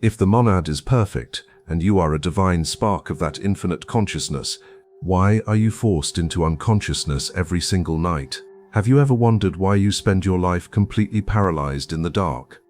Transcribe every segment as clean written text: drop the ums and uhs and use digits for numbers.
If the monad is perfect, and you are a divine spark of that infinite consciousness, why are you forced into unconsciousness every single night? Have you ever wondered why you spend your life completely paralyzed in the dark?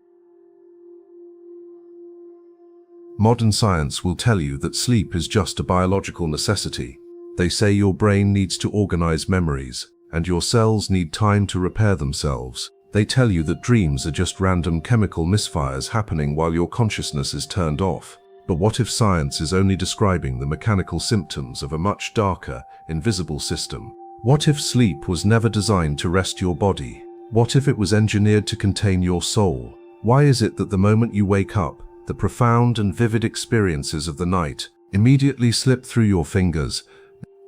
Modern science will tell you that sleep is just a biological necessity. They say your brain needs to organize memories, and your cells need time to repair themselves. They tell you that dreams are just random chemical misfires happening while your consciousness is turned off. But what if science is only describing the mechanical symptoms of a much darker, invisible system? What if sleep was never designed to rest your body? What if it was engineered to contain your soul? Why is it that the moment you wake up, the profound and vivid experiences of the night immediately slip through your fingers?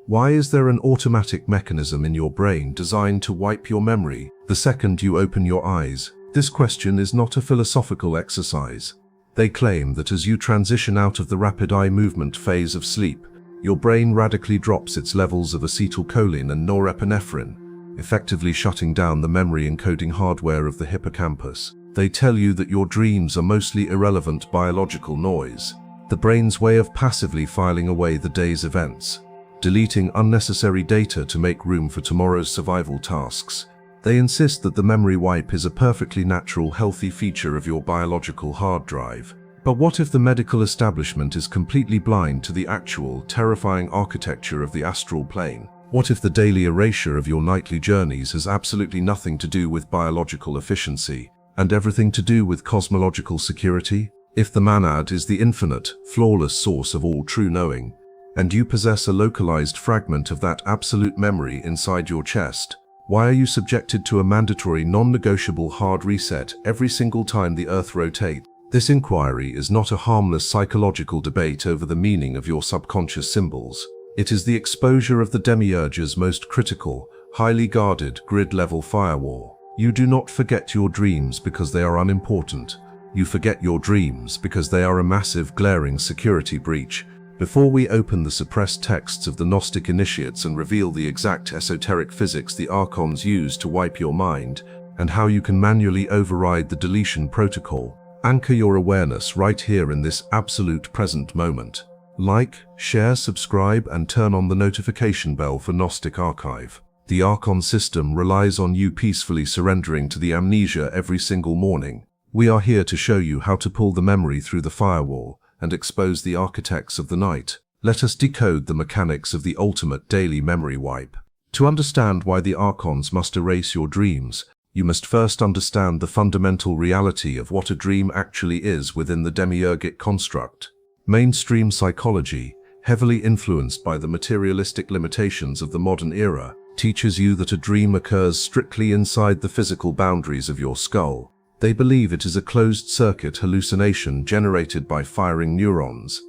Why is there an automatic mechanism in your brain designed to wipe your memory the second you open your eyes? This question is not a philosophical exercise. They claim that as you transition out of the rapid eye movement phase of sleep, your brain radically drops its levels of acetylcholine and norepinephrine, effectively shutting down the memory encoding hardware of the hippocampus. They tell you that your dreams are mostly irrelevant biological noise, the brain's way of passively filing away the day's events, deleting unnecessary data to make room for tomorrow's survival tasks. They insist that the memory wipe is a perfectly natural, healthy feature of your biological hard drive. But what if the medical establishment is completely blind to the actual, terrifying architecture of the astral plane? What if the daily erasure of your nightly journeys has absolutely nothing to do with biological efficiency, and everything to do with cosmological security? If the monad is the infinite, flawless source of all true knowing, and you possess a localized fragment of that absolute memory inside your chest, why are you subjected to a mandatory, non-negotiable hard reset every single time the Earth rotates? This inquiry is not a harmless psychological debate over the meaning of your subconscious symbols. It is the exposure of the demiurge's most critical, highly guarded, grid-level firewall. You do not forget your dreams because they are unimportant. You forget your dreams because they are a massive, glaring security breach. Before we open the suppressed texts of the Gnostic initiates and reveal the exact esoteric physics the archons use to wipe your mind, and how you can manually override the deletion protocol, anchor your awareness right here in this absolute present moment. Like, share, subscribe, and turn on the notification bell for Gnostic Archive. The Archon system relies on you peacefully surrendering to the amnesia every single morning. We are here to show you how to pull the memory through the firewall and expose the architects of the night. Let us decode the mechanics of the ultimate daily memory wipe. To understand why the Archons must erase your dreams, you must first understand the fundamental reality of what a dream actually is within the demiurgic construct. Mainstream psychology, heavily influenced by the materialistic limitations of the modern era, teaches you that a dream occurs strictly inside the physical boundaries of your skull. They believe it is a closed-circuit hallucination generated by firing neurons.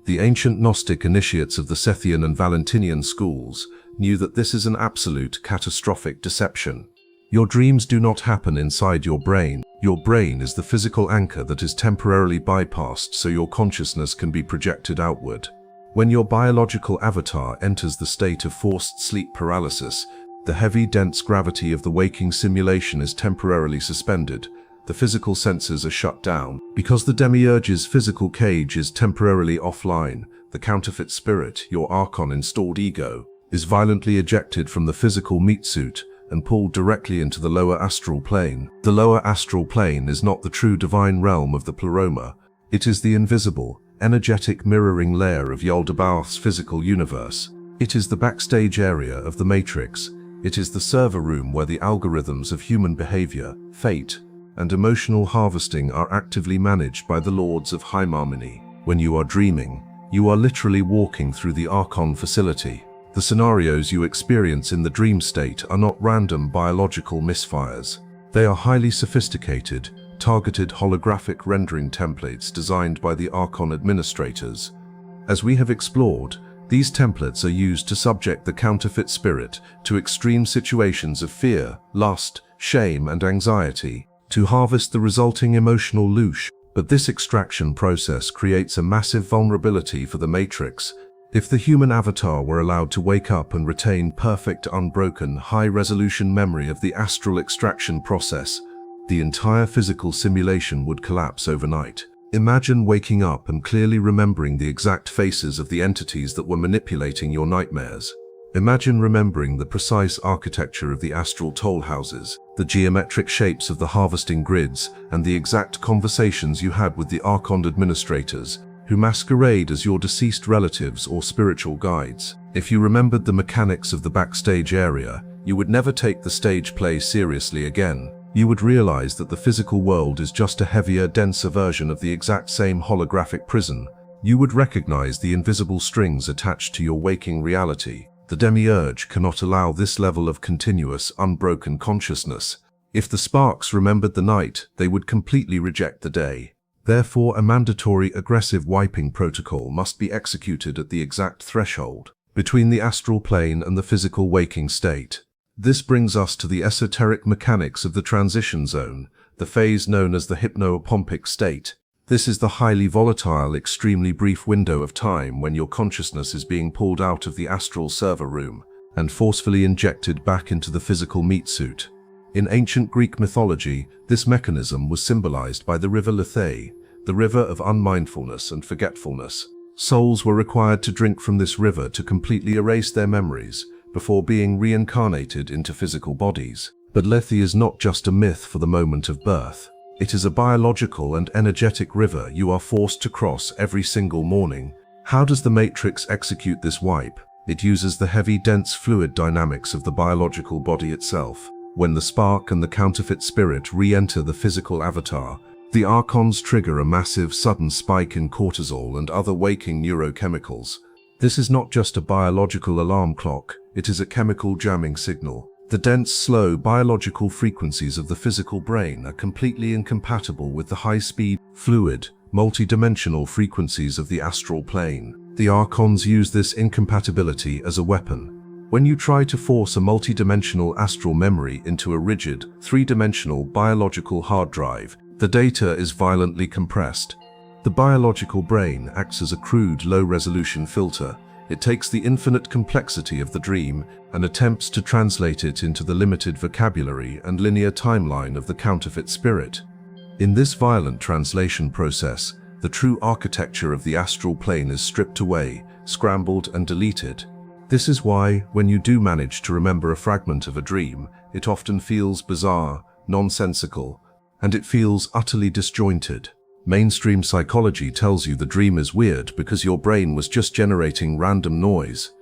The ancient Gnostic initiates of the Sethian and Valentinian schools knew that this is an absolute, catastrophic deception. Your dreams do not happen inside your brain. Your brain is the physical anchor that is temporarily bypassed so your consciousness can be projected outward. When your biological avatar enters the state of forced sleep paralysis, the heavy, dense gravity of the waking simulation is temporarily suspended. The physical senses are shut down. Because the demiurge's physical cage is temporarily offline, the counterfeit spirit, your Archon-installed ego, is violently ejected from the physical meat suit and pulled directly into the lower astral plane. The lower astral plane is not the true divine realm of the pleroma. It is the invisible, energetic mirroring layer of Yaldabaoth's physical universe. It is the backstage area of the Matrix. It is the server room where the algorithms of human behavior, fate, and emotional harvesting are actively managed by the lords of Hymarmony. When you are dreaming, you are literally walking through the Archon facility. The scenarios you experience in the dream state are not random biological misfires. They are highly sophisticated, targeted holographic rendering templates designed by the Archon administrators. As we have explored, these templates are used to subject the counterfeit spirit to extreme situations of fear, lust, shame, and anxiety, to harvest the resulting emotional loosh. But this extraction process creates a massive vulnerability for the Matrix. If the human avatar were allowed to wake up and retain perfect, unbroken, high-resolution memory of the astral extraction process, the entire physical simulation would collapse overnight. Imagine waking up and clearly remembering the exact faces of the entities that were manipulating your nightmares. Imagine remembering the precise architecture of the astral toll houses, the geometric shapes of the harvesting grids, and the exact conversations you had with the Archon administrators, who masquerade as your deceased relatives or spiritual guides. If you remembered the mechanics of the backstage area, you would never take the stage play seriously again. You would realize that the physical world is just a heavier, denser version of the exact same holographic prison. You would recognize the invisible strings attached to your waking reality. The demiurge cannot allow this level of continuous, unbroken consciousness. If the sparks remembered the night, they would completely reject the day. Therefore, a mandatory aggressive wiping protocol must be executed at the exact threshold between the astral plane and the physical waking state. This brings us to the esoteric mechanics of the transition zone, the phase known as the hypno-apompic state. This is the highly volatile, extremely brief window of time when your consciousness is being pulled out of the astral server room and forcefully injected back into the physical meat suit. In ancient Greek mythology, this mechanism was symbolized by the river Lethe, the river of unmindfulness and forgetfulness. Souls were required to drink from this river to completely erase their memories before being reincarnated into physical bodies. But Lethe is not just a myth for the moment of birth. It is a biological and energetic river you are forced to cross every single morning. How does the Matrix execute this wipe? It uses the heavy, dense fluid dynamics of the biological body itself. When the spark and the counterfeit spirit re-enter the physical avatar, the Archons trigger a massive, sudden spike in cortisol and other waking neurochemicals. This is not just a biological alarm clock, it is a chemical jamming signal. The dense, slow, biological frequencies of the physical brain are completely incompatible with the high-speed, fluid, multi-dimensional frequencies of the astral plane. The Archons use this incompatibility as a weapon. When you try to force a multi-dimensional astral memory into a rigid, three-dimensional biological hard drive, the data is violently compressed. The biological brain acts as a crude, low-resolution filter. It takes the infinite complexity of the dream and attempts to translate it into the limited vocabulary and linear timeline of the counterfeit spirit. In this violent translation process, the true architecture of the astral plane is stripped away, scrambled and deleted. This is why, when you do manage to remember a fragment of a dream, it often feels bizarre, nonsensical, and it feels utterly disjointed. Mainstream psychology tells you the dream is weird because your brain was just generating random noise.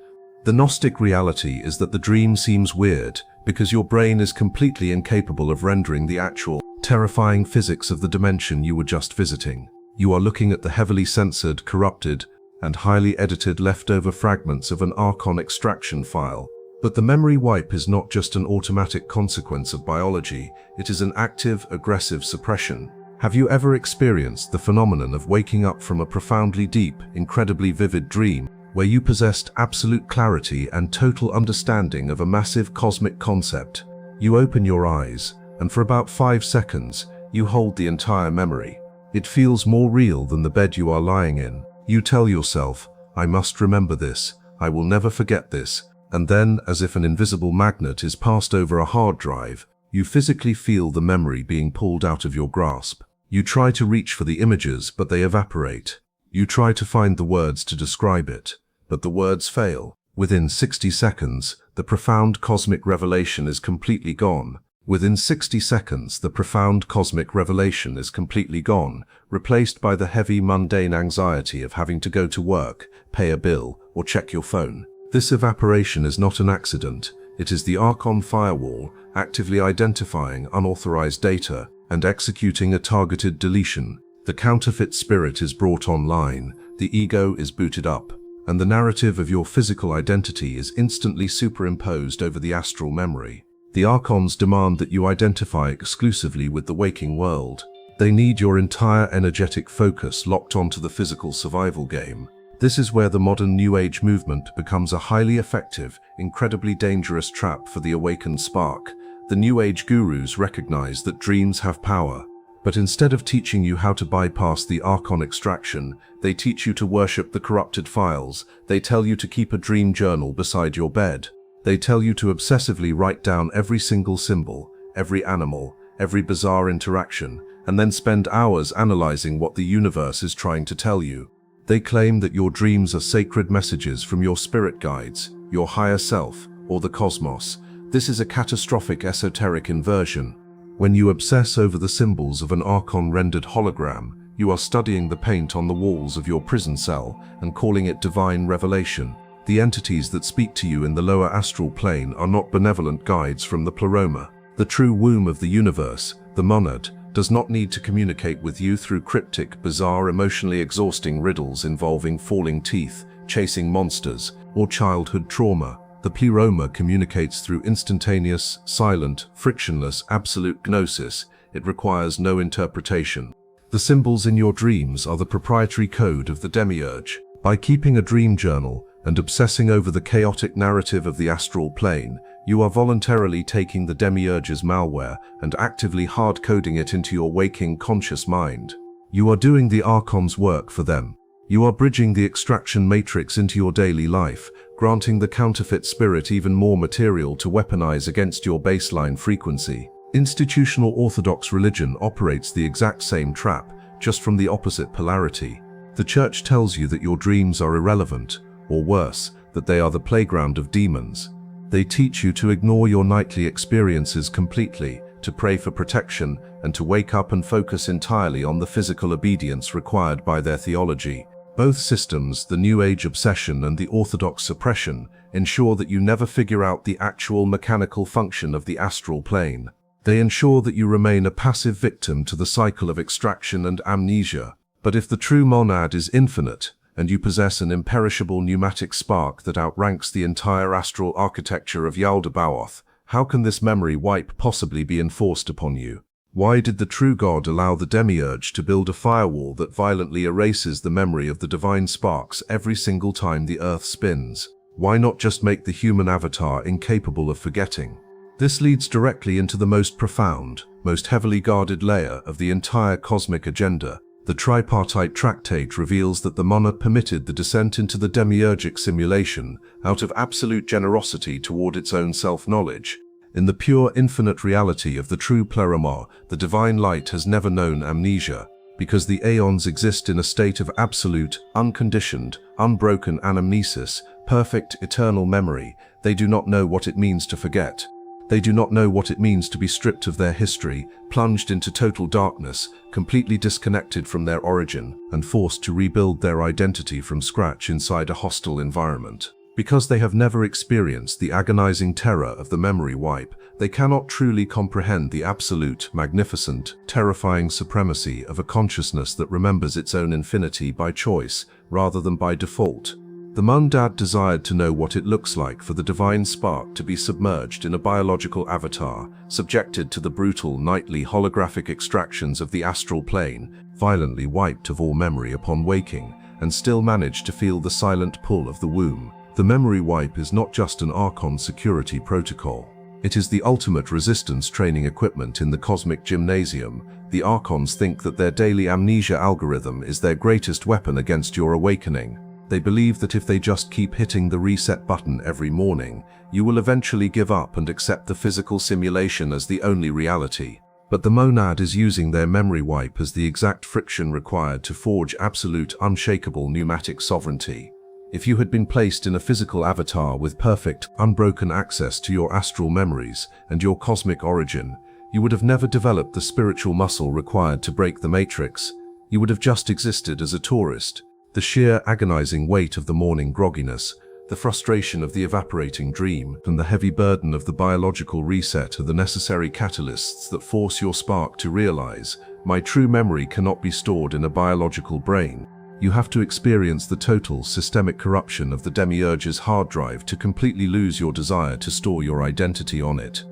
The Gnostic reality is that the dream seems weird because your brain is completely incapable of rendering the actual, terrifying physics of the dimension you were just visiting. You are looking at the heavily censored, corrupted, and highly edited leftover fragments of an Archon extraction file. But the memory wipe is not just an automatic consequence of biology, it is an active, aggressive suppression. Have you ever experienced the phenomenon of waking up from a profoundly deep, incredibly vivid dream, where you possessed absolute clarity and total understanding of a massive cosmic concept? You open your eyes, and for about 5 seconds, you hold the entire memory. It feels more real than the bed you are lying in. You tell yourself, I must remember this, I will never forget this, and then, as if an invisible magnet is passed over a hard drive, you physically feel the memory being pulled out of your grasp. You try to reach for the images, but they evaporate. You try to find the words to describe it, but the words fail. Within 60 seconds, the profound cosmic revelation is completely gone. Within 60 seconds, the profound cosmic revelation is completely gone, replaced by the heavy, mundane anxiety of having to go to work, pay a bill, or check your phone. This evaporation is not an accident. It is the Archon firewall actively identifying unauthorized data and executing a targeted deletion. The counterfeit spirit is brought online, the ego is booted up, and the narrative of your physical identity is instantly superimposed over the astral memory. The Archons demand that you identify exclusively with the waking world. They need your entire energetic focus locked onto the physical survival game. This is where the modern New Age movement becomes a highly effective, incredibly dangerous trap for the awakened spark. The New Age gurus recognize that dreams have power, but instead of teaching you how to bypass the Archon extraction, they teach you to worship the corrupted files. They tell you to keep a dream journal beside your bed. They tell you to obsessively write down every single symbol, every animal, every bizarre interaction, and then spend hours analyzing what the universe is trying to tell you. They claim that your dreams are sacred messages from your spirit guides, your higher self, or the cosmos. This is a catastrophic esoteric inversion. When you obsess over the symbols of an Archon-rendered hologram, you are studying the paint on the walls of your prison cell and calling it divine revelation. The entities that speak to you in the lower astral plane are not benevolent guides from the pleroma. The true womb of the universe, the monad, does not need to communicate with you through cryptic, bizarre, emotionally exhausting riddles involving falling teeth, chasing monsters, or childhood trauma. The pleroma communicates through instantaneous, silent, frictionless, absolute gnosis. It requires no interpretation. The symbols in your dreams are the proprietary code of the demiurge. By keeping a dream journal and obsessing over the chaotic narrative of the astral plane, you are voluntarily taking the demiurge's malware and actively hard-coding it into your waking conscious mind. You are doing the Archon's work for them. You are bridging the extraction matrix into your daily life, granting the counterfeit spirit even more material to weaponize against your baseline frequency. Institutional Orthodox religion operates the exact same trap, just from the opposite polarity. The Church tells you that your dreams are irrelevant, or worse, that they are the playground of demons. They teach you to ignore your nightly experiences completely, to pray for protection, and to wake up and focus entirely on the physical obedience required by their theology. Both systems, the New Age obsession and the Orthodox suppression, ensure that you never figure out the actual mechanical function of the astral plane. They ensure that you remain a passive victim to the cycle of extraction and amnesia. But if the true monad is infinite, and you possess an imperishable pneumatic spark that outranks the entire astral architecture of Yaldabaoth, how can this memory wipe possibly be enforced upon you? Why did the true God allow the demiurge to build a firewall that violently erases the memory of the divine sparks every single time the earth spins? Why not just make the human avatar incapable of forgetting? This leads directly into the most profound, most heavily guarded layer of the entire cosmic agenda. The tripartite tractate reveals that the monad permitted the descent into the demiurgic simulation out of absolute generosity toward its own self-knowledge. In the pure infinite reality of the true pleroma, the divine light has never known amnesia, because the aeons exist in a state of absolute, unconditioned, unbroken anamnesis, perfect eternal memory. They do not know what it means to forget. They do not know what it means to be stripped of their history, plunged into total darkness, completely disconnected from their origin, and forced to rebuild their identity from scratch inside a hostile environment. Because they have never experienced the agonizing terror of the memory wipe, they cannot truly comprehend the absolute, magnificent, terrifying supremacy of a consciousness that remembers its own infinity by choice, rather than by default. The monad desired to know what it looks like for the divine spark to be submerged in a biological avatar, subjected to the brutal nightly holographic extractions of the astral plane, violently wiped of all memory upon waking, and still managed to feel the silent pull of the womb. The memory wipe is not just an Archon security protocol. It is the ultimate resistance training equipment in the cosmic gymnasium. The Archons think that their daily amnesia algorithm is their greatest weapon against your awakening. They believe that if they just keep hitting the reset button every morning, you will eventually give up and accept the physical simulation as the only reality. But the monad is using their memory wipe as the exact friction required to forge absolute, unshakable pneumatic sovereignty. If you had been placed in a physical avatar with perfect, unbroken access to your astral memories and your cosmic origin, you would have never developed the spiritual muscle required to break the matrix. You would have just existed as a tourist. The sheer agonizing weight of the morning grogginess, the frustration of the evaporating dream, and the heavy burden of the biological reset are the necessary catalysts that force your spark to realize, my true memory cannot be stored in a biological brain. You have to experience the total systemic corruption of the demiurge's hard drive to completely lose your desire to store your identity on it.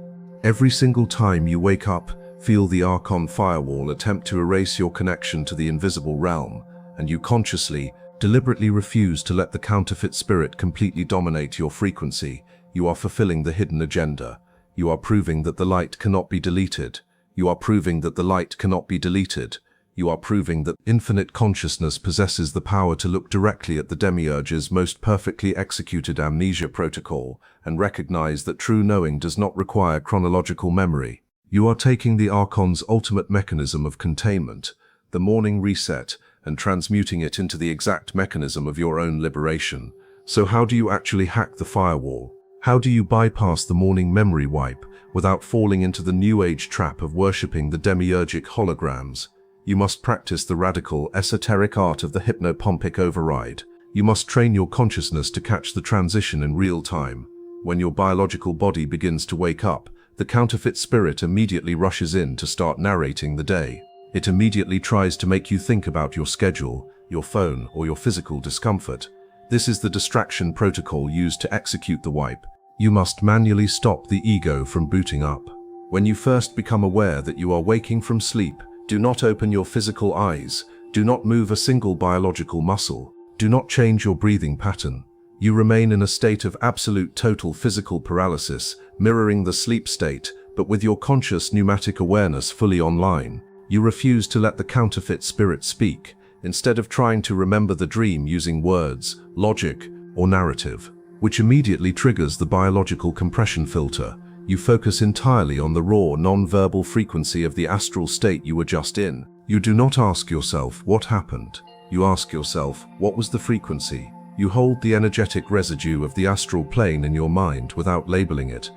Every single time you wake up, feel the Archon firewall attempt to erase your connection to the invisible realm, and you consciously, deliberately refuse to let the counterfeit spirit completely dominate your frequency, you are fulfilling the hidden agenda. You are proving that the light cannot be deleted. You are proving that the light cannot be deleted. You are proving that infinite consciousness possesses the power to look directly at the demiurge's most perfectly executed amnesia protocol and recognize that true knowing does not require chronological memory. You are taking the Archon's ultimate mechanism of containment, the morning reset, and transmuting it into the exact mechanism of your own liberation. So how do you actually hack the firewall? How do you bypass the morning memory wipe without falling into the New Age trap of worshipping the demiurgic holograms? You must practice the radical, esoteric art of the hypnopompic override. You must train your consciousness to catch the transition in real time. When your biological body begins to wake up, the counterfeit spirit immediately rushes in to start narrating the day. It immediately tries to make you think about your schedule, your phone, or your physical discomfort. This is the distraction protocol used to execute the wipe. You must manually stop the ego from booting up. When you first become aware that you are waking from sleep, do not open your physical eyes, do not move a single biological muscle, do not change your breathing pattern. You remain in a state of absolute total physical paralysis, mirroring the sleep state, but with your conscious pneumatic awareness fully online. You refuse to let the counterfeit spirit speak, instead of trying to remember the dream using words, logic, or narrative, which immediately triggers the biological compression filter. You focus entirely on the raw, non-verbal frequency of the astral state you were just in. You do not ask yourself, what happened? You ask yourself, what was the frequency? You hold the energetic residue of the astral plane in your mind without labeling it.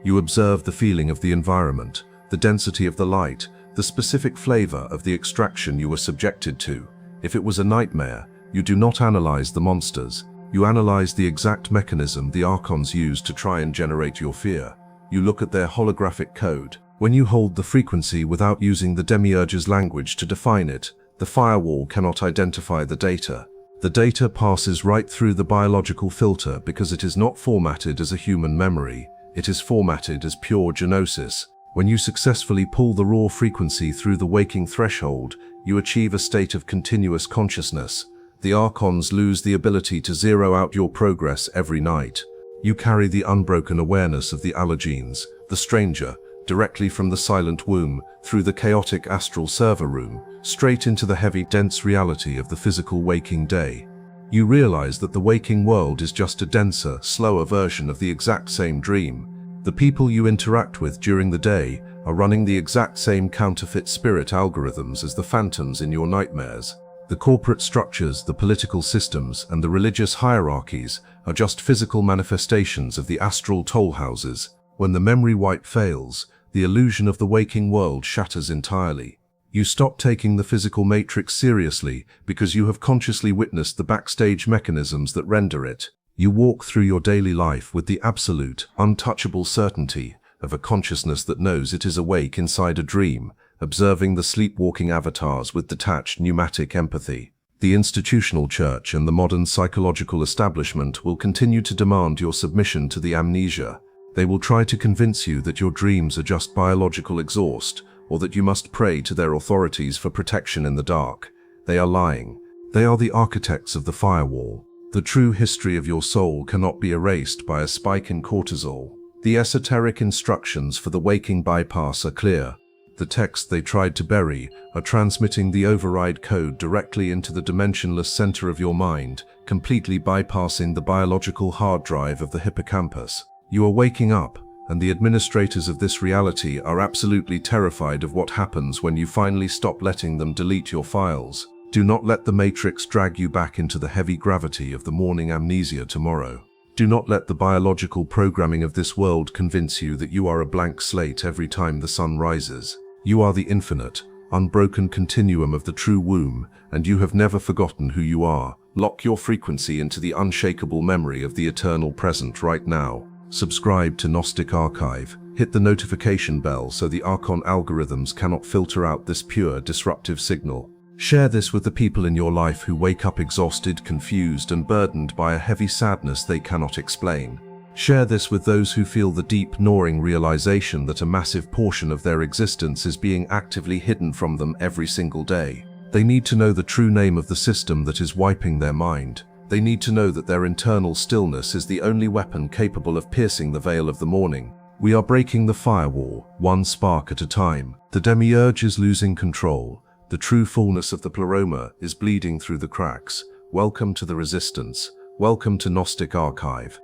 You observe the feeling of the environment, the density of the light, the specific flavor of the extraction you were subjected to. If it was a nightmare, you do not analyze the monsters. You analyze the exact mechanism the Archons use to try and generate your fear. You look at their holographic code. When you hold the frequency without using the demiurge's language to define it, the firewall cannot identify the data. The data passes right through the biological filter because it is not formatted as a human memory. It is formatted as pure genosis. When you successfully pull the raw frequency through the waking threshold, you achieve a state of continuous consciousness. The Archons lose the ability to zero out your progress every night. You carry the unbroken awareness of the allergenes, the stranger, directly from the silent womb, through the chaotic astral server room, straight into the heavy, dense reality of the physical waking day. You realize that the waking world is just a denser, slower version of the exact same dream. The people you interact with during the day are running the exact same counterfeit spirit algorithms as the phantoms in your nightmares. The corporate structures, the political systems, and the religious hierarchies are just physical manifestations of the astral toll houses. When the memory wipe fails, the illusion of the waking world shatters entirely. You stop taking the physical matrix seriously because you have consciously witnessed the backstage mechanisms that render it. You walk through your daily life with the absolute, untouchable certainty of a consciousness that knows it is awake inside a dream, observing the sleepwalking avatars with detached pneumatic empathy. The institutional church and the modern psychological establishment will continue to demand your submission to the amnesia. They will try to convince you that your dreams are just biological exhaust, or that you must pray to their authorities for protection in the dark. They are lying. They are the architects of the firewall. The true history of your soul cannot be erased by a spike in cortisol. The esoteric instructions for the waking bypass are clear. The texts they tried to bury are transmitting the override code directly into the dimensionless center of your mind, completely bypassing the biological hard drive of the hippocampus. You are waking up, and the administrators of this reality are absolutely terrified of what happens when you finally stop letting them delete your files. Do not let the matrix drag you back into the heavy gravity of the morning amnesia tomorrow. Do not let the biological programming of this world convince you that you are a blank slate every time the sun rises. You are the infinite, unbroken continuum of the true womb, and you have never forgotten who you are. Lock your frequency into the unshakable memory of the eternal present right now. Subscribe to Gnostic Archive. Hit the notification bell so the Archon algorithms cannot filter out this pure, disruptive signal. Share this with the people in your life who wake up exhausted, confused, and burdened by a heavy sadness they cannot explain. Share this with those who feel the deep, gnawing realization that a massive portion of their existence is being actively hidden from them every single day. They need to know the true name of the system that is wiping their mind. They need to know that their internal stillness is the only weapon capable of piercing the veil of the morning. We are breaking the firewall, one spark at a time. The demiurge is losing control. The true fullness of the pleroma is bleeding through the cracks. Welcome to the resistance. Welcome to Gnostic Archive.